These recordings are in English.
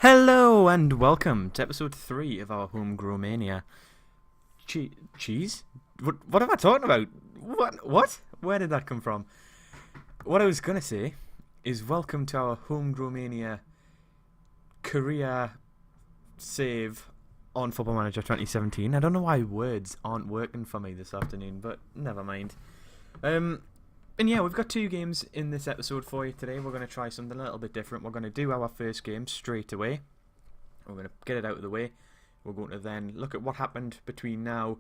Hello and welcome to episode 3 of our Homegrown Romania. Cheese? What am I talking about? What? Where did that come from? What I was going to say is welcome to our Homegrown Romania career save on Football Manager 2017. I don't know why words aren't working for me this afternoon, but never mind. And yeah, we've got 2 games in this episode for you today. We're going to try something a little bit different. We're going to do our first game straight away. We're going to get it out of the way. We're going to then look at what happened between now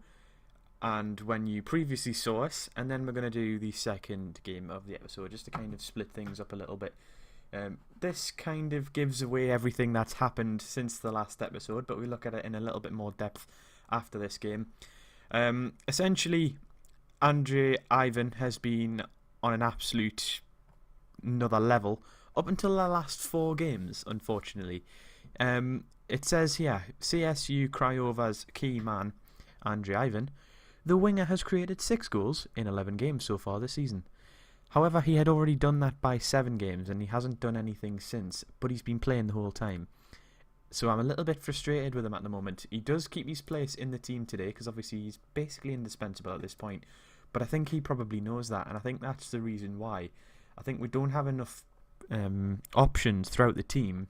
and when you previously saw us. And then we're going to do the second game of the episode, just to kind of split things up a little bit. This kind of gives away everything that's happened since the last episode, but we look at it in a little bit more depth after this game. Essentially, Andre Ivan has been on an absolute another level up until the last 4 games, unfortunately. It says here, CSU Crayova's key man, Andre Ivan, the winger has created 6 goals in 11 games so far this season. However, he had already done that by 7 games and he hasn't done anything since, but he's been playing the whole time. So I'm a little bit frustrated with him at the moment. He does keep his place in the team today because obviously he's basically indispensable at this point. But I think he probably knows that, and I think that's the reason why. I think we don't have enough options throughout the team,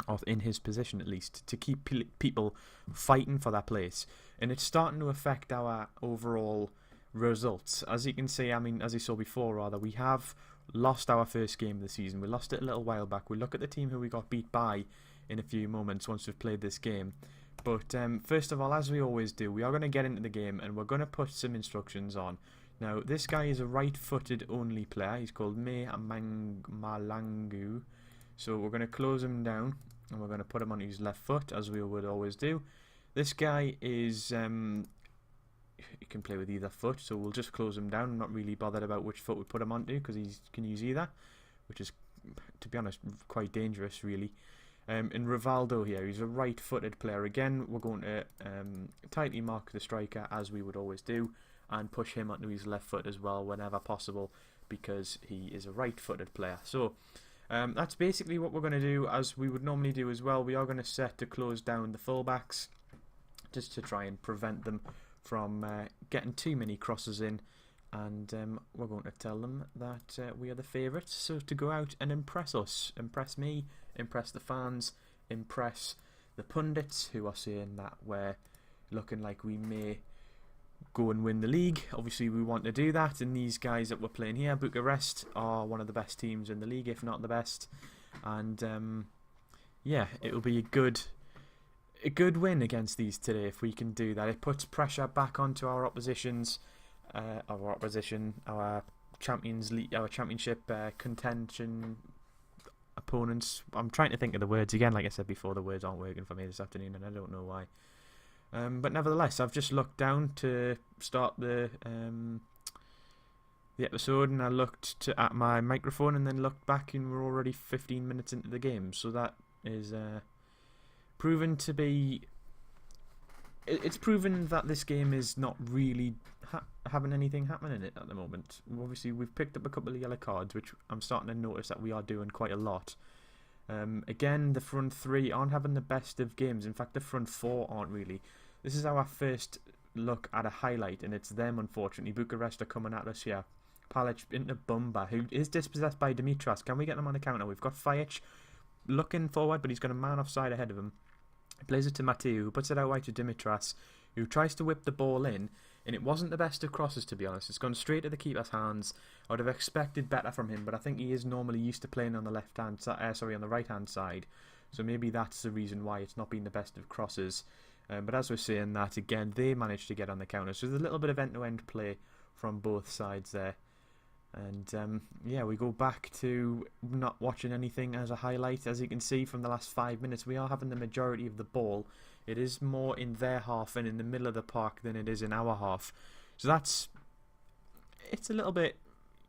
or in his position at least, to keep people fighting for that place. And it's starting to affect our overall results. As you can see, as you saw before, rather, we have lost our first game of the season. We lost it a little while back. We look at the team who we got beat by in a few moments once we've played this game. But first of all, as we always do, we are going to get into the game and we're going to put some instructions on. Now, this guy is a right-footed only player. He's called Malangu. So we're going to close him down and we're going to put him on his left foot, as we would always do. This guy is... he can play with either foot, so we'll just close him down. I'm not really bothered about which foot we put him onto because he can use either, which is, to be honest, quite dangerous, really. And Rivaldo here, he's a right-footed player. Again, we're going to tightly mark the striker, as we would always do, and push him onto his left foot as well whenever possible, because he is a right-footed player. So that's basically what we're going to do, as we would normally do as well. We are going to set to close down the fullbacks, just to try and prevent them from getting too many crosses in. And we're going to tell them that we are the favourites, so to go out and impress us. Impress me, impress the fans, impress the pundits who are saying that we're looking like we may go and win the league. Obviously we want to do that, and these guys that we're playing here, Bucharest, are one of the best teams in the league, if not the best. And yeah, it will be a good win against these today if we can do that. It puts pressure back onto our our Champions League, our Championship contention opponents. I'm trying to think of the words again. Like I said before, the words aren't working for me this afternoon, and I don't know why. But nevertheless, I've just looked down to start the episode, and I looked at my microphone, and then looked back, and we're already 15 minutes into the game. So that is proven to be. It's proven that this game is not really having anything happen in it at the moment. Obviously, we've picked up a couple of yellow cards, which I'm starting to notice that we are doing quite a lot. Again, the front 3 aren't having the best of games. In fact, the front 4 aren't really. This is our first look at a highlight, and it's them, unfortunately. Bucharest are coming at us here. Palic into Bumba, who is dispossessed by Dimitras. Can we get them on the counter? We've got Fajic looking forward, but he's got a man offside ahead of him. He plays it to Mateu, who puts it out wide to Dimitras, who tries to whip the ball in, and it wasn't the best of crosses, to be honest. It's gone straight to the keeper's hands. I would have expected better from him, but I think he is normally used to playing on the on the right-hand side. So maybe that's the reason why it's not been the best of crosses. But as we're saying that, again, they managed to get on the counter. So there's a little bit of end-to-end play from both sides there. And yeah, we go back to not watching anything as a highlight. As you can see from the last 5 minutes, we are having the majority of the ball. It is more in their half and in the middle of the park than it is in our half. So it's a little bit,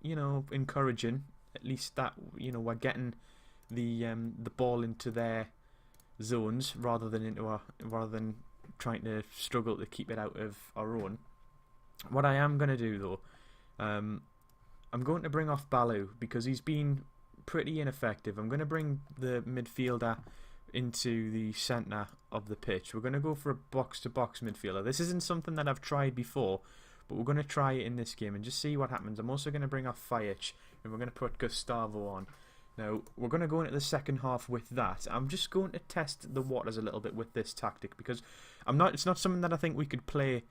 encouraging. At least that, we're getting the ball into their zones rather than trying to struggle to keep it out of our own. What I am going to do though, I'm going to bring off Balu because he's been pretty ineffective. I'm going to bring the midfielder into the centre of the pitch. We're going to go for a box-to-box midfielder. This isn't something that I've tried before, but we're going to try it in this game and just see what happens. I'm also going to bring off Fajic, and we're going to put Gustavo on. Now, we're going to go into the second half with that. I'm just going to test the waters a little bit with this tactic, because it's not something that I think we could play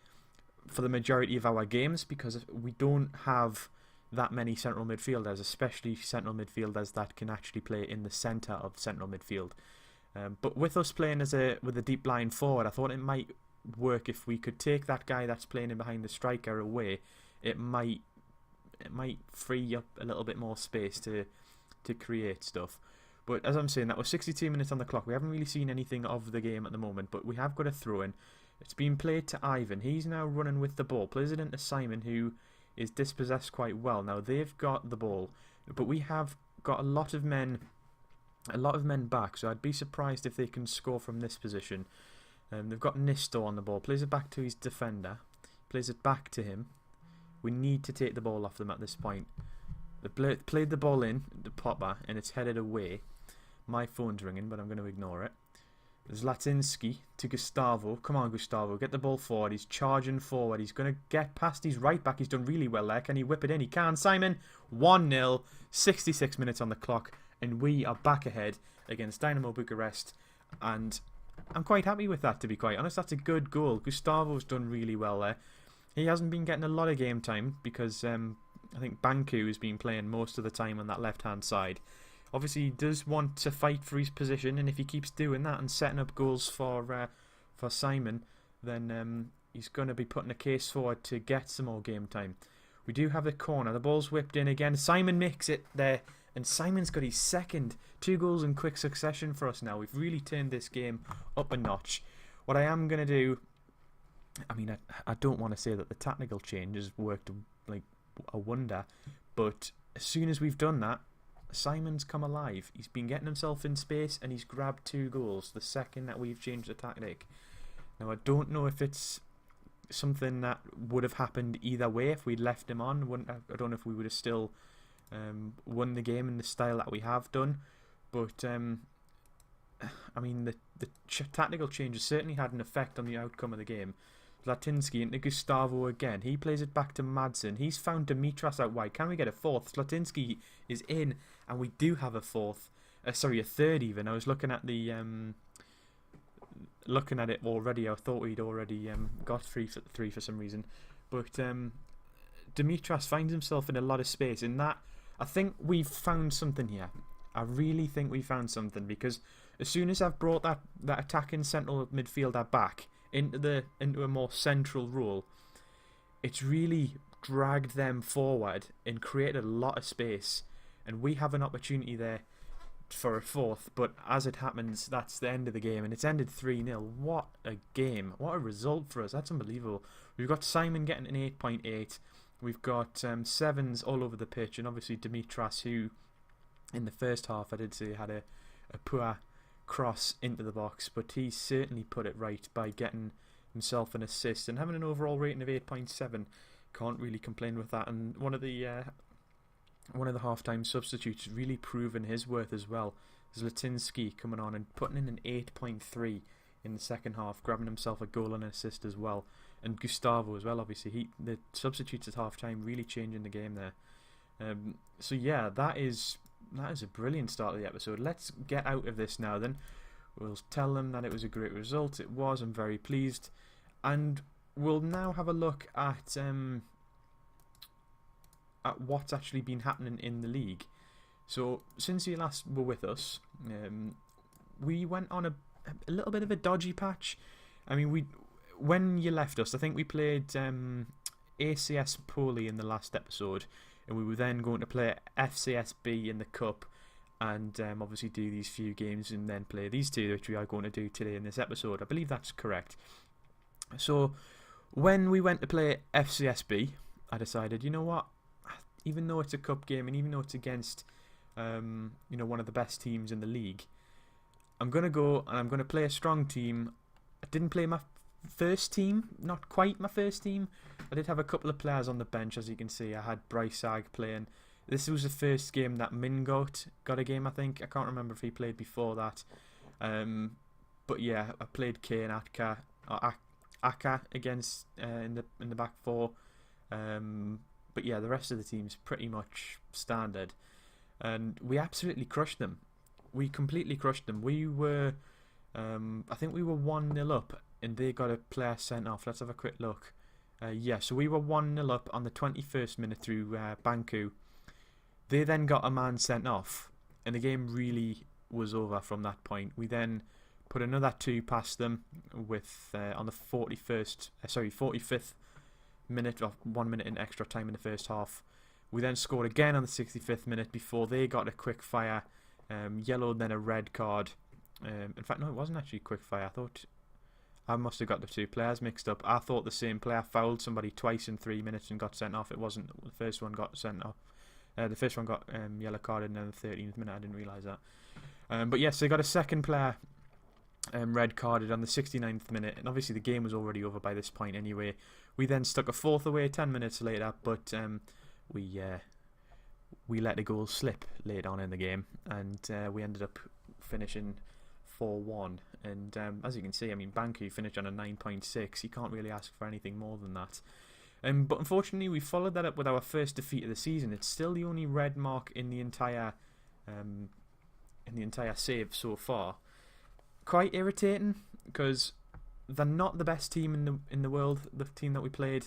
for the majority of our games, because we don't have that many central midfielders, especially central midfielders that can actually play in the centre of central midfield. But with us playing with a deep line forward, I thought it might work if we could take that guy that's playing in behind the striker away. It might free up a little bit more space to create stuff. But as I'm saying, that was 62 minutes on the clock. We haven't really seen anything of the game at the moment, but we have got a throw in. It's been played to Ivan. He's now running with the ball. Plays it into Simon, who is dispossessed quite well. Now they've got the ball, but we have got a lot of men back, so I'd be surprised if they can score from this position. They've got Nisto on the ball. Plays it back to his defender. Plays it back to him. We need to take the ball off them at this point. They played the ball in, the Popper, and it's headed away. My phone's ringing, but I'm going to ignore it. There's Latinsky to Gustavo. Come on, Gustavo. Get the ball forward. He's charging forward. He's going to get past his right back. He's done really well there. Can he whip it in? He can. Simon, 1-0. 66 minutes on the clock. And we are back ahead against Dynamo Bucharest. And I'm quite happy with that, to be quite honest. That's a good goal. Gustavo's done really well there. He hasn't been getting a lot of game time because I think Banku has been playing most of the time on that left-hand side. Obviously, he does want to fight for his position, and if he keeps doing that and setting up goals for Simon, then he's going to be putting a case forward to get some more game time. We do have a corner. The ball's whipped in again. Simon makes it there, and Simon's got his second 2 goals in quick succession for us now. We've really turned this game up a notch. What I am going to do, I mean, I don't want to say that the tactical change has worked like a wonder, but as soon as we've done that, Simon's come alive. He's been getting himself in space and he's grabbed 2 goals the second that we've changed the tactic. Now I don't know if it's something that would have happened either way if we'd left him on. I don't know if we would have still won the game in the style that we have done, but I mean the tactical changes certainly had an effect on the outcome of the game. Latinsky into Gustavo again. He plays it back to Madsen. He's found Dimitras out wide. Can we get a fourth? Latinsky is in, and we do have a fourth. Sorry, a third even. I was looking at the looking at it already. I thought we'd already got three for some reason, but Dimitras finds himself in a lot of space. In that, I think we've found something here. I really think we found something, because as soon as I've brought that attacking central midfielder back into a more central role, it's really dragged them forward and created a lot of space, and we have an opportunity there for a fourth, but as it happens, that's the end of the game, and it's ended 3-0. What a game, what a result for us. That's unbelievable. We've got Simon getting an 8.8. We've got 7s all over the pitch, and obviously Dimitras, who in the first half I did say had a poor cross into the box, but he certainly put it right by getting himself an assist and having an overall rating of 8.7. Can't really complain with that. And one of the half-time substitutes really proven his worth as well. There's Latinsky coming on and putting in an 8.3 in the second half, grabbing himself a goal and an assist as well. And Gustavo as well, obviously. The substitutes at half-time really changing the game there. So yeah, that is a brilliant start of the episode. Let's get out of this now then. We'll tell them that it was a great result. It was. I'm very pleased. And we'll now have a look at what's actually been happening in the league. So since you last were with us, we went on a little bit of a dodgy patch. I mean, when you left us, I think we played ACS Poli in the last episode, and we were then going to play FCSB in the Cup, and obviously do these few games and then play these 2, which we are going to do today in this episode. I believe that's correct. So when we went to play FCSB, I decided, you know what, even though it's a cup game and even though it's against one of the best teams in the league, I'm going to go and I'm going to play a strong team. I didn't play my first team, not quite my first team. I did have a couple of players on the bench, as you can see. I had Bryce Ag playing. This was the first game that Mingot got a game, I think. I can't remember if he played before that. But yeah, I played Kane and Aka against in the back four. But yeah, the rest of the team's pretty much standard, and we absolutely crushed them. We completely crushed them. We were, I think we were 1-0 up, and they got a player sent off. Let's have a quick look. Yeah, so we were 1-0 up on the 21st minute through Banku. They then got a man sent off, and the game really was over from that point. We then put another two past them with on the 45th minute, or 1 minute in extra time in the first half. We then scored again on the 65th minute before they got a quick fire, yellow, then a red card. In fact, no, it wasn't actually quick fire. I thought I must have got the two players mixed up. I thought the same player fouled somebody twice in 3 minutes and got sent off. It wasn't. The first one got sent off. The first one got yellow carded, and then the 13th minute. I didn't realise that. But yes, they got a second player red carded on the 69th minute, and obviously the game was already over by this point anyway. We then stuck a fourth away 10 minutes later, but we let a goal slip later on in the game, and we ended up finishing 4-1. And as you can see, I mean, Banku finished on a 9.6. You can't really ask for anything more than that. But unfortunately, we followed that up with our first defeat of the season. It's still the only red mark in the entire save so far. Quite irritating, because they're not the best team in the world. The team that we played.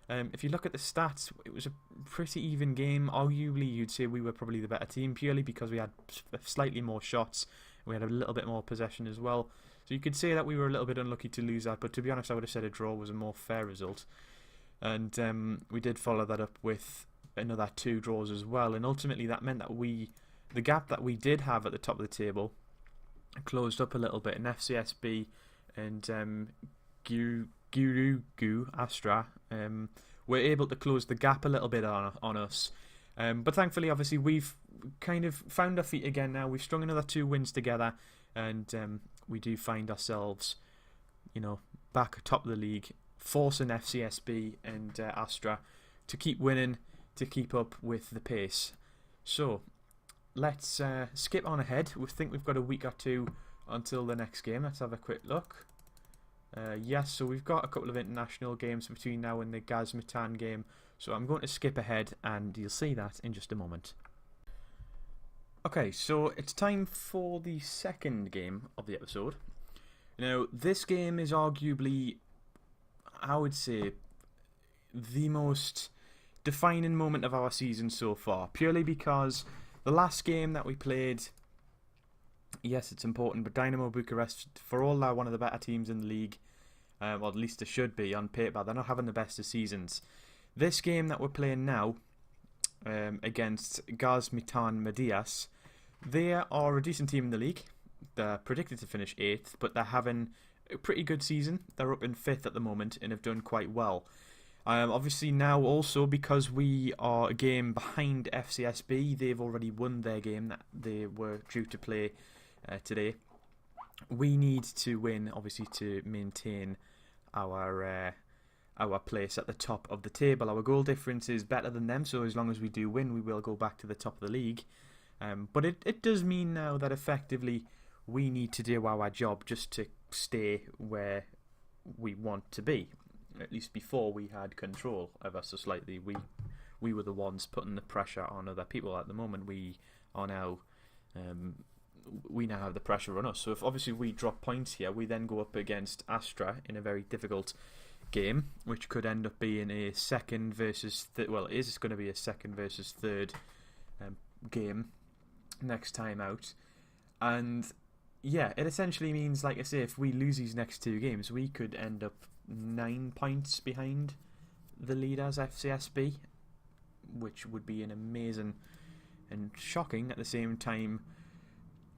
If you look at the stats, it was a pretty even game. Arguably, you'd say we were probably the better team, purely because we had slightly more shots. We had a little bit more possession as well. So you could say that we were a little bit unlucky to lose that. But to be honest, I would have said a draw was a more fair result. And we did follow that up with another 2 draws as well. And ultimately, that meant that the gap that we did have at the top of the table closed up a little bit. And FCSB and Gurugu Astra were able to close the gap a little bit on us. But thankfully, obviously, we've kind of found our feet again now. We've strung another 2 wins together, and we do find ourselves, back atop of the league, forcing FCSB and Astra to keep winning, to keep up with the pace. So let's skip on ahead. We think we've got a week or two until the next game. Let's have a quick look. Yes, so we've got a couple of international games between now and the Gazmitan game. So I'm going to skip ahead, and you'll see that in just a moment. Okay, so it's time for the second game of the episode. Now, this game is arguably, I would say, the most defining moment of our season so far. Purely because the last game that we played, yes, it's important, but Dynamo Bucharest, for all they're one of the better teams in the league, or at least they should be on paper, they're not having the best of seasons. This game that we're playing now, against Gazmitan Medias, they are a decent team in the league. They're predicted to finish 8th, but they're having a pretty good season. They're up in 5th at the moment and have done quite well. Obviously now also, because we are a game behind FCSB, they've already won their game that they were due to play today. We need to win, obviously, to maintain our place at the top of the table. Our goal difference is better than them, so as long as we do win, we will go back to the top of the league. But it does mean now that effectively we need to do our job just to stay where we want to be. At least before we had control ever so slightly. We were the ones putting the pressure on other people. At the moment, we are now we now have the pressure on us. So if obviously we drop points here, we then go up against Astra in a very difficult game, which could end up being a second versus well, it is going to be a second versus third game next time out. And yeah, it essentially means, like I say, if we lose these next 2 games, we could end up 9 points behind the leaders FCSB, which would be an amazing and shocking at the same time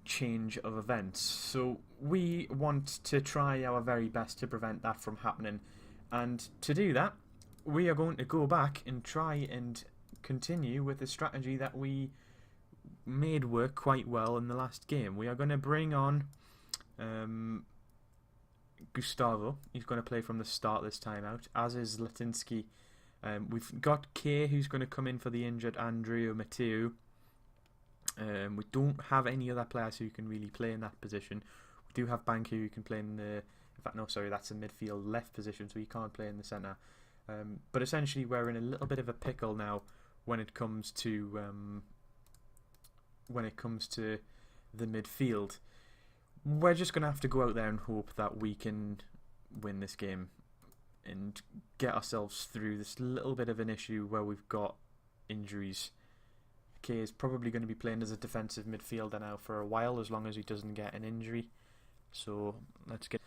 change of events. So we want to try our very best to prevent that from happening, and to do that we are going to go back and try and continue with the strategy that we made work quite well in the last game. We are going to bring on Gustavo. He's going to play from the start this time out, as is Latinsky. We've got Kay, who's going to come in for the injured Andrea Mateu. We don't have any other players who can really play in that position. do have Banku who can play in the... In fact, no, sorry, that's a midfield left position, so he can't play in the centre. But essentially, we're in a little bit of a pickle now when it comes to the midfield. We're just going to have to go out there and hope that we can win this game and get ourselves through this little bit of an issue where we've got injuries. Kay is probably going to be playing as a defensive midfielder now for a while, as long as he doesn't get an injury. So let's get...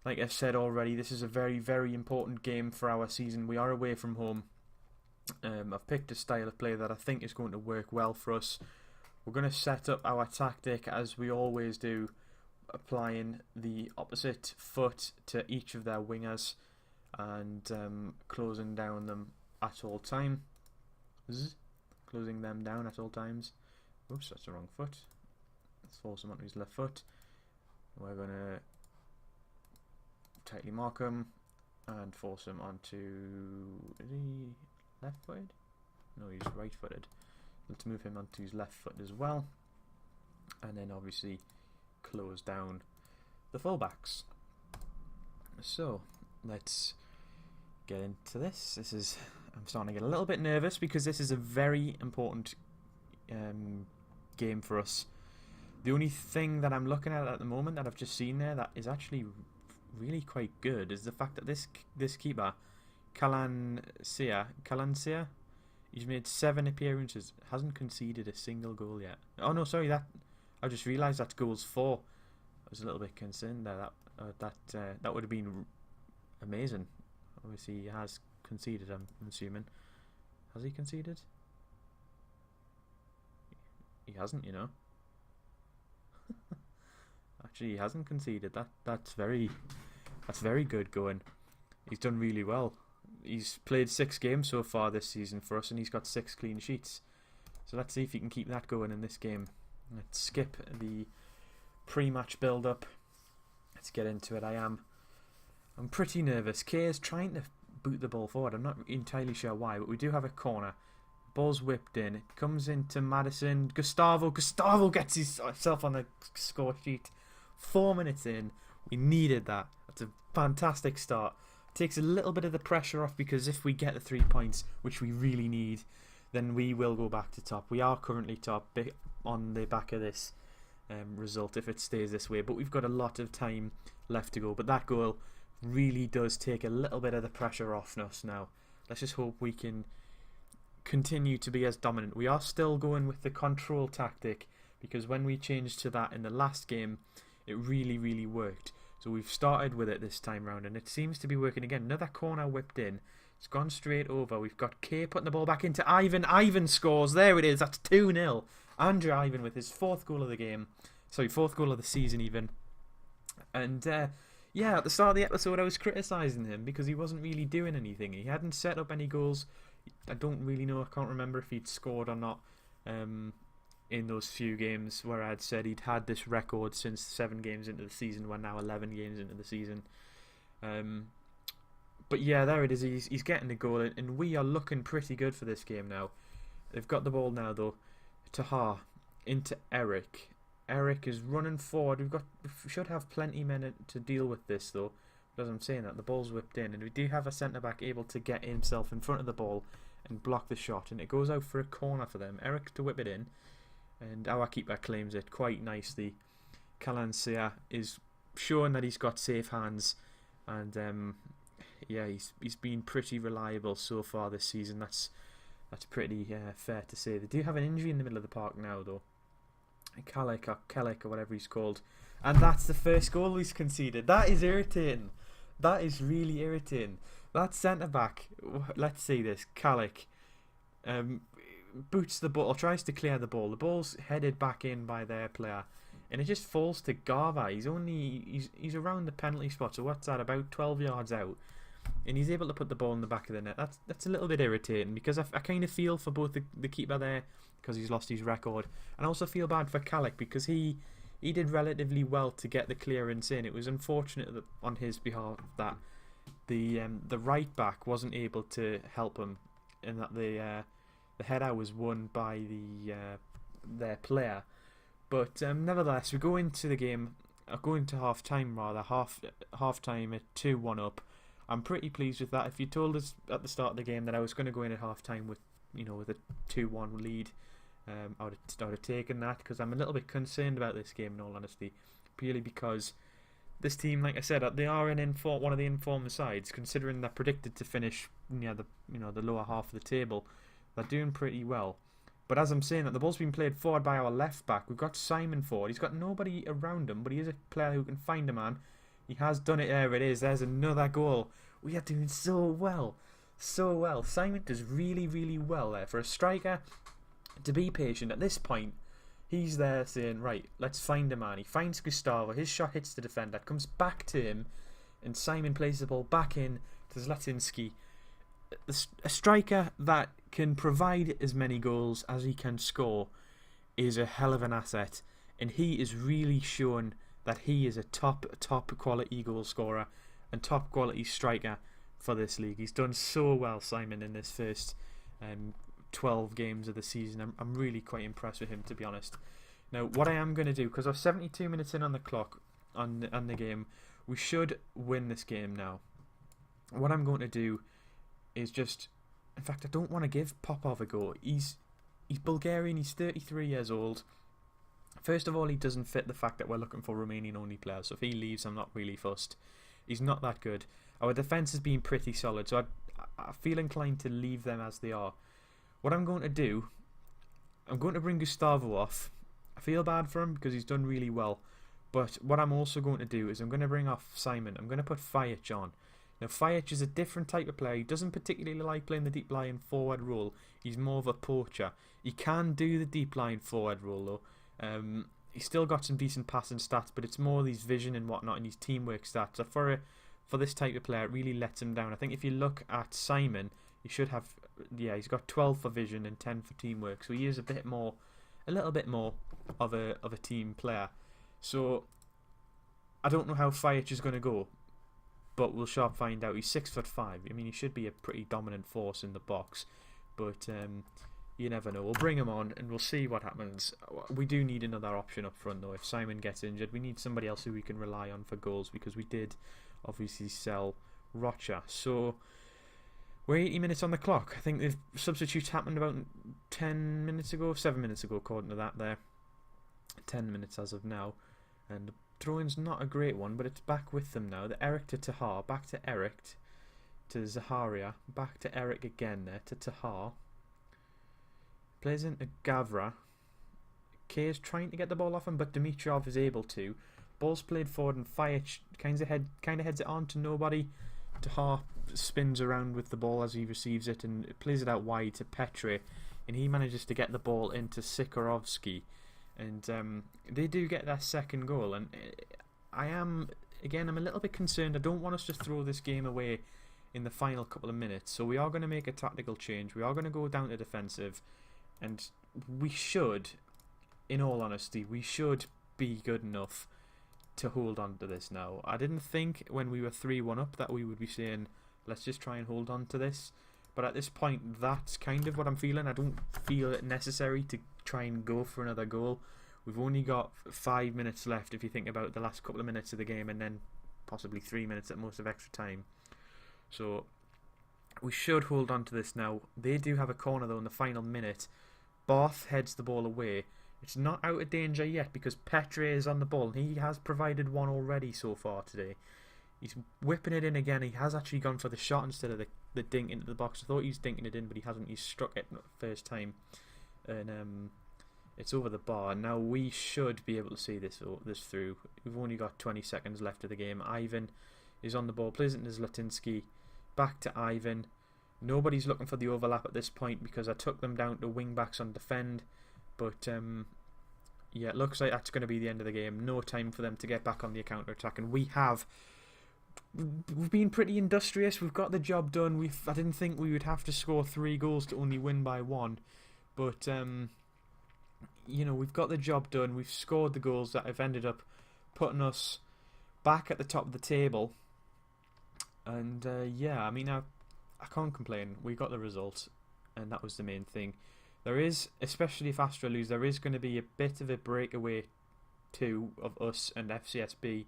Like I've said already, this is a very, very important game for our season. We are away from home. I've picked a style of play that I think is going to work well for us. We're going to set up our tactic as we always do, applying the opposite foot to each of their wingers and closing down them at all times. Closing them down at all times. Oops, that's the wrong foot. Let's force him onto his left foot. We're going to tightly mark him and force him onto... Is he left-footed? No, he's right-footed. Let's move him onto his left foot as well. And then obviously close down the fullbacks. So, let's get into this. I'm starting to get a little bit nervous because this is a very important game for us. The only thing that I'm looking at the moment that I've just seen there that is actually really quite good is the fact that this keeper, Kalansia, he's made 7 appearances, hasn't conceded a single goal yet. Oh no, sorry, I just realised that's goals 4. I was a little bit concerned there. That would have been amazing. Obviously, he has conceded. I'm assuming. Has he conceded? He hasn't, you know. Actually, he hasn't conceded. That's very good going. He's done really well. He's played 6 games so far this season for us, and he's got 6 clean sheets. So let's see if he can keep that going in this game. Let's skip the pre-match build-up. Let's get into it. I'm pretty nervous. Kay is trying to boot the ball forward. I'm not entirely sure why, but we do have a corner. Ball's whipped in. It comes into Madison. Gustavo gets himself on the score sheet. 4 minutes in. We needed that. That's a fantastic start. Takes a little bit of the pressure off, because if we get the 3 points, which we really need, then we will go back to top. We are currently top on the back of this result if it stays this way, but we've got a lot of time left to go. But that goal really does take a little bit of the pressure off us now. Let's just hope we can continue to be as dominant. We are still going with the control tactic, because when we changed to that in the last game, it really, really worked. So we've started with it this time round, and it seems to be working again. Another corner whipped in. It's gone straight over. We've got Kay putting the ball back into Ivan. Ivan scores. There it is. That's 2-0. Andrew Ivan with his 4th goal of the game. Sorry, 4th goal of the season even. And yeah, at the start of the episode I was criticising him because he wasn't really doing anything. He hadn't set up any goals. I don't really know. I can't remember if he'd scored or not in those few games where I'd said he'd had this record since 7 games into the season. We're now 11 games into the season. But yeah, there it is. He's getting the goal, and we are looking pretty good for this game now. They've got the ball now though. Taha into Eric. Eric is running forward. We should have plenty men to deal with this though. As I'm saying that, the ball's whipped in, and we do have a centre back able to get himself in front of the ball and block the shot, and it goes out for a corner for them. Eric to whip it in, and our keeper claims it quite nicely. Kalansia is showing that he's got safe hands, and yeah, he's been pretty reliable so far this season. That's pretty fair to say. They do have an injury in the middle of the park now though. Kellick or whatever he's called, and that's the first goal he's conceded. That is irritating. That is really irritating. That centre back, let's see this, Kellick, boots the ball, tries to clear the ball. The ball's headed back in by their player, and it just falls to Garva. He's around the penalty spot, so what's that, about 12 yards out, and he's able to put the ball in the back of the net. That's a little bit irritating, because I kind of feel for both the keeper there, because he's lost his record, and I also feel bad for Kellick, because he did relatively well to get the clearance in. It was unfortunate that on his behalf that the right back wasn't able to help him, and that the header was won by their player. But nevertheless, we go into the game going to half time rather, half time at 2-1 up. I'm pretty pleased with that. If you told us at the start of the game that I was going to go in at half time with with a 2-1 lead, I would have taken that, because I'm a little bit concerned about this game in all honesty, purely because this team, like I said, they are one of the informed sides, considering they're predicted to finish near the lower half of the table. They're doing pretty well. But as I'm saying, that the ball's been played forward by our left back. We've got Simon forward. He's got nobody around him, but he is a player who can find a man. He has done it. There it is. There's another goal. We are doing so well. So well. Simon does really, really well there. For a striker to be patient at this point, he's there saying, right, let's find a man. He finds Gustavo. His shot hits the defender, comes back to him, and Simon plays the ball back in to Zlatinski. A striker that can provide as many goals as he can score is a hell of an asset, and he is really showing that he is a top quality goal scorer and top quality striker for this league. He's done so well, Simon, in this first 12 games of the season. I'm really quite impressed with him, to be honest. Now, what I am going to do, because we're 72 minutes in on the clock on the game, we should win this game now. What I'm going to do is just, in fact, I don't want to give Popov a go. He's Bulgarian. He's 33 years old. First of all, he doesn't fit the fact that we're looking for Romanian-only players. So if he leaves, I'm not really fussed. He's not that good. Our defence has been pretty solid, so I feel inclined to leave them as they are. What I'm going to do, I'm going to bring Gustavo off. I feel bad for him because he's done really well. But what I'm also going to do is I'm going to bring off Simon. I'm going to put Fajic on. Now, Fajic is a different type of player. He doesn't particularly like playing the deep line forward role. He's more of a poacher. He can do the deep line forward role, though. He's still got some decent passing stats, but it's more these vision and whatnot and his teamwork stats. So for this type of player, it really lets him down. I think if you look at Simon, he should have, he's got 12 for vision and 10 for teamwork. So he is a little bit more of a team player. So I don't know how Fajic is going to go, but we'll sharp find out. He's 6'5". I mean, he should be a pretty dominant force in the box, but you never know. We'll bring him on and we'll see what happens. We do need another option up front, though. If Simon gets injured, we need somebody else who we can rely on for goals, because we did obviously sell Rocha. So we're 80 minutes on the clock. I think the substitutes happened about 7 minutes ago, according to that there. 10 minutes as of now. And the throw-in's not a great one, but it's back with them now. The Eric to Tahar, back to Eric to Zaharia, back to Eric again there to Tahar. Plays into Gavra. Kay is trying to get the ball off him, but Dimitrov is able to. Ball's played forward and Fajic kind of heads it on to nobody. Tahar spins around with the ball as he receives it and plays it out wide to Petre, and he manages to get the ball into Sikorovsky. And they do get their second goal, and I'm a little bit concerned. I don't want us to throw this game away in the final couple of minutes, so we are going to make a tactical change. We are going to go down to defensive, and we should, in all honesty, we should be good enough to hold on to this now. I didn't think when we were 3-1 up that we would be saying, let's just try and hold on to this. But at this point, that's kind of what I'm feeling. I don't feel it necessary to try and go for another goal. We've only got 5 minutes left if you think about the last couple of minutes of the game, and then possibly 3 minutes at most of extra time. So we should hold on to this now. They do have a corner though in the final minute. Barth heads the ball away. It's not out of danger yet because Petre is on the ball. He has provided one already so far today. He's whipping it in again. He has actually gone for the shot instead of the dink into the box. I thought he was dinking it in, but he hasn't. He's struck it first time. And it's over the bar. Now we should be able to see this through. We've only got 20 seconds left of the game. Ivan is on the ball. Plays it to Zlatinsky. Back to Ivan. Nobody's looking for the overlap at this point because I took them down to wing backs on defend. But yeah, it looks like that's going to be the end of the game. No time for them to get back on the counter attack, and we've been pretty industrious. We've got the job done. I didn't think we would have to score 3 goals to only win by 1, but we've got the job done. We've scored the goals that have ended up putting us back at the top of the table. And yeah, I mean, I can't complain. We got the result, and that was the main thing. There is, especially if Astra lose, there is going to be a bit of a breakaway two of us and FCSB.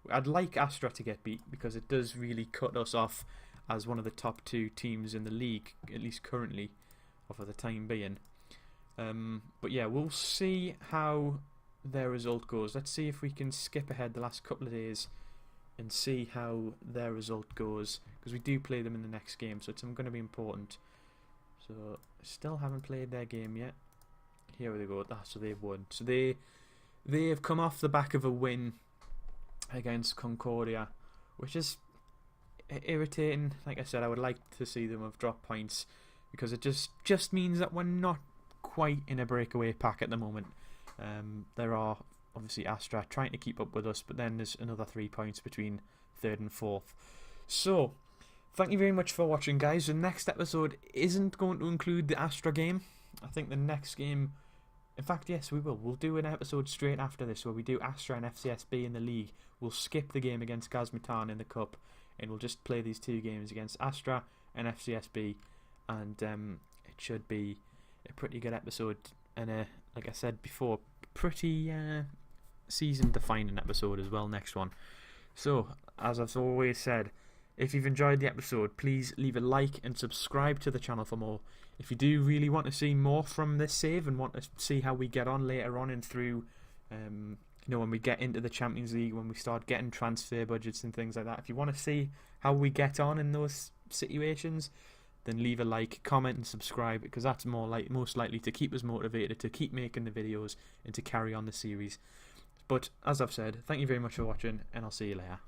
I'd like Astra to get beat because it does really cut us off as one of the top two teams in the league, at least currently, or for the time being. But yeah, we'll see how their result goes. Let's see if we can skip ahead the last couple of days and see how their result goes, because we do play them in the next game, so it's going to be important. So, still haven't played their game yet. Here we go. So they've won. So they have come off the back of a win against Concordia, which is irritating. Like I said, I would like to see them have dropped points because it just means that we're not quite in a breakaway pack at the moment. There are obviously Astra trying to keep up with us, but then there's another 3 points between third and fourth. So, thank you very much for watching, guys. The next episode isn't going to include the Astra game. I think the next game, in fact, yes, we will. We'll do an episode straight after this where we do Astra and FCSB in the league. We'll skip the game against Gazmetan in the cup, and we'll just play these two games against Astra and FCSB, and it should be a pretty good episode, and like I said before, pretty season-defining episode as well, next one. So, as I've always said, if you've enjoyed the episode, please leave a like and subscribe to the channel for more. If you do really want to see more from this save and want to see how we get on later on and through, when we get into the Champions League, when we start getting transfer budgets and things like that, if you want to see how we get on in those situations, then leave a like, comment and subscribe, because that's most likely to keep us motivated to keep making the videos and to carry on the series. But as I've said, thank you very much for watching, and I'll see you later.